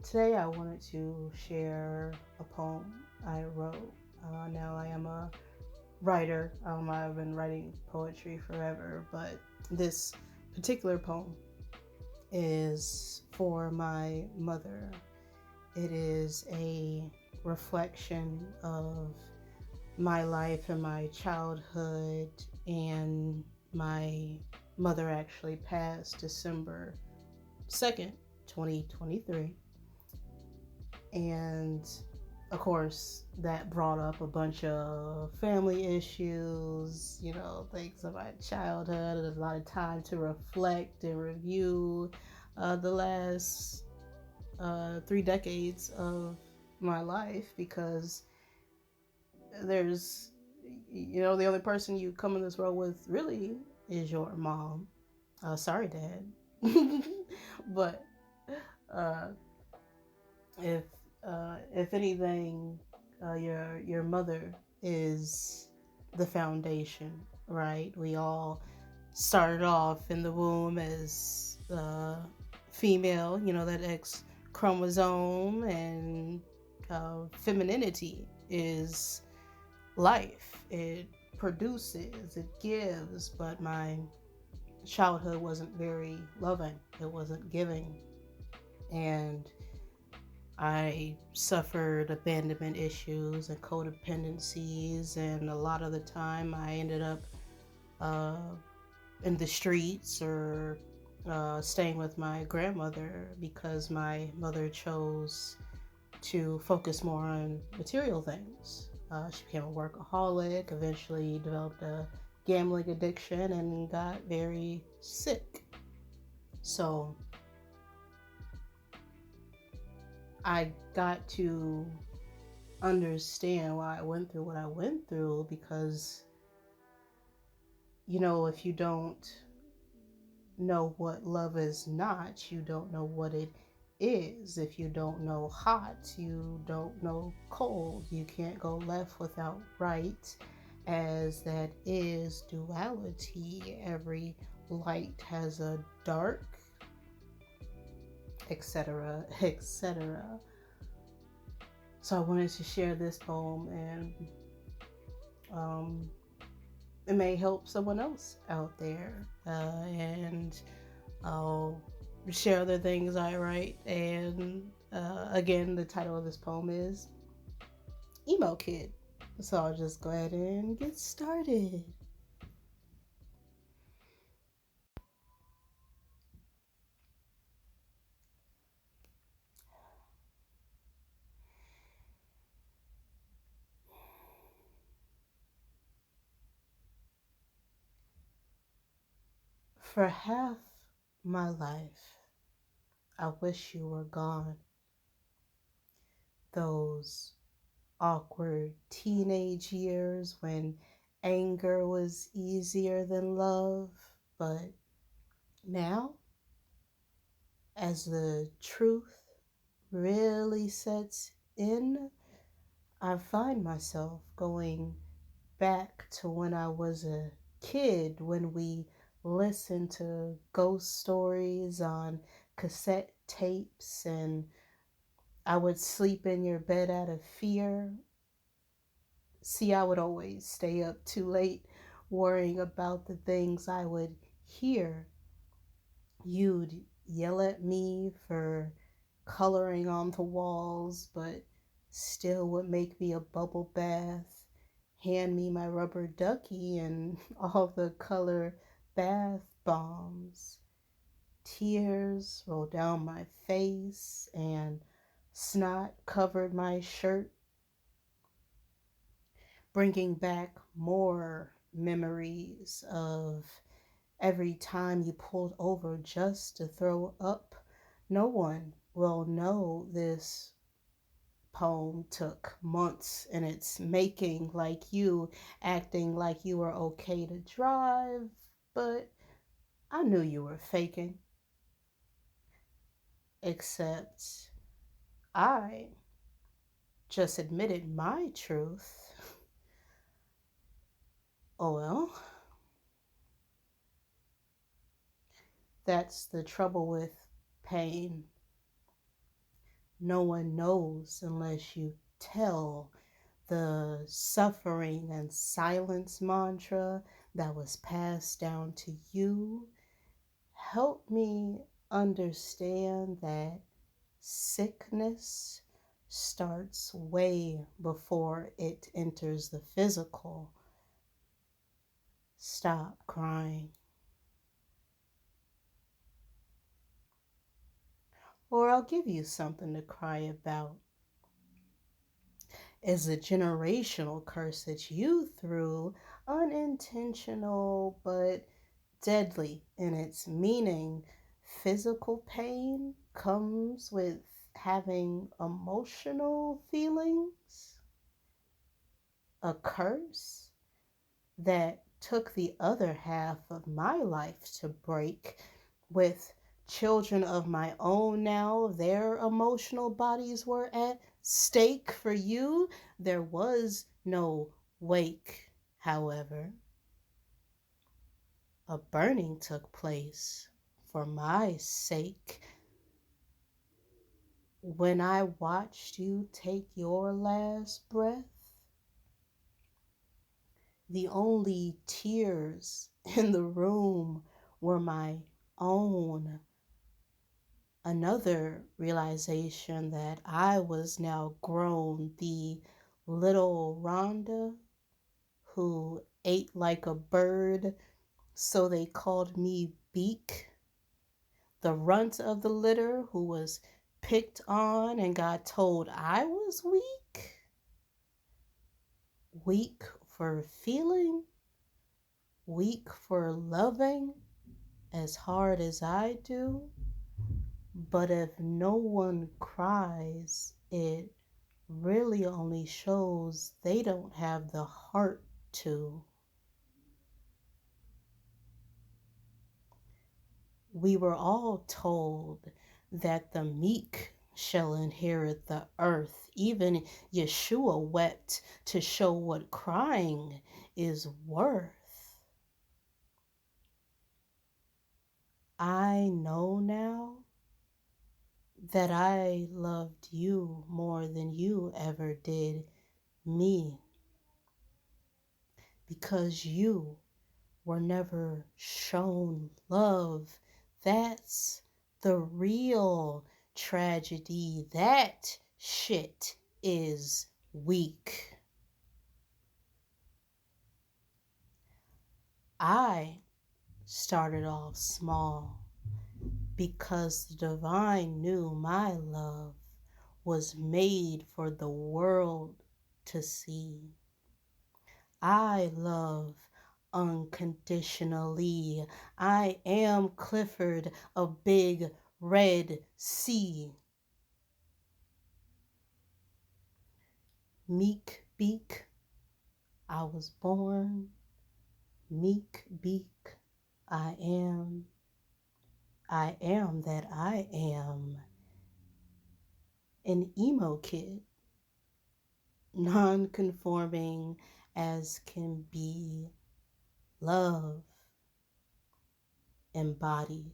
Today I wanted to share a poem I wrote. Now I am a writer. I've been writing poetry forever, but this particular poem is for my mother. It is a reflection of my life and my childhood, and my mother actually passed December 2nd, 2023. And of course, that brought up a bunch of family issues, things of my childhood, and a lot of time to reflect and review the last 3 decades of my life, because there's, the only person you come in this world with really is your mom. Sorry, Dad. But uh, if if anything, your mother is the foundation, right? We all started off in the womb as female, that X chromosome, and femininity is life. It produces, it gives, but my childhood wasn't very loving. It wasn't giving, and I suffered abandonment issues and codependencies, and a lot of the time I ended up uh, in the streets, or staying with my grandmother, because my mother chose to focus more on material things. She became a workaholic, eventually developed a gambling addiction, and got very sick. So I got to understand why I went through what I went through, because if you don't know what love is not, you don't know what it is. If you don't know hot, you don't know cold. You can't go left without right, as that is duality. Every light has a dark, etc., etc. So I wanted to share this poem, and it may help someone else out there. And I'll share other things I write. And again, the title of this poem is Emo Kid. So I'll just go ahead and get started. For half my life, I wish you were gone. Those awkward teenage years when anger was easier than love. But now, as the truth really sets in, I find myself going back to when I was a kid, when we listened to ghost stories on cassette tapes, and I would sleep in your bed out of fear. See, I would always stay up too late worrying about the things I would hear. You'd yell at me for coloring on the walls, but still would make me a bubble bath, hand me my rubber ducky and all the color bath bombs. Tears rolled down my face, and snot covered my shirt, bringing back more memories of every time you pulled over just to throw up. No one will know this poem took months in its making, like you acting like you were okay to drive, but I knew you were faking. Except I just admitted my truth. Oh well, that's the trouble with pain. No one knows unless you tell. The suffering and silence mantra that was passed down to you helped me understand that sickness starts way before it enters the physical. Stop crying. Or I'll give you something to cry about. Is a generational curse that you threw, unintentional but deadly in its meaning. Physical pain comes with having emotional feelings. A curse that took the other half of my life to break, with children of my own now, their emotional bodies were at stake. For you, there was no wake, however. A burning took place for my sake. When I watched you take your last breath, the only tears in the room were my own. Another realization that I was now grown, the little Rhonda who ate like a bird, so they called me Beak. The runt of the litter who was picked on and got told I was weak. Weak for feeling, weak for loving as hard as I do. But if no one cries, it really only shows they don't have the heart to. We were all told that the meek shall inherit the earth. Even Yeshua wept to show what crying is worth. I know now that I loved you more than you ever did me, because you were never shown love. That's the real tragedy. That shit is weak. I started off small because the divine knew my love was made for the world to see. I love unconditionally. I am Clifford, a big red sea. Meek beak, I was born. Meek beak, I am. I am that I am. An emo kid, non-conforming as can be. Love embodied.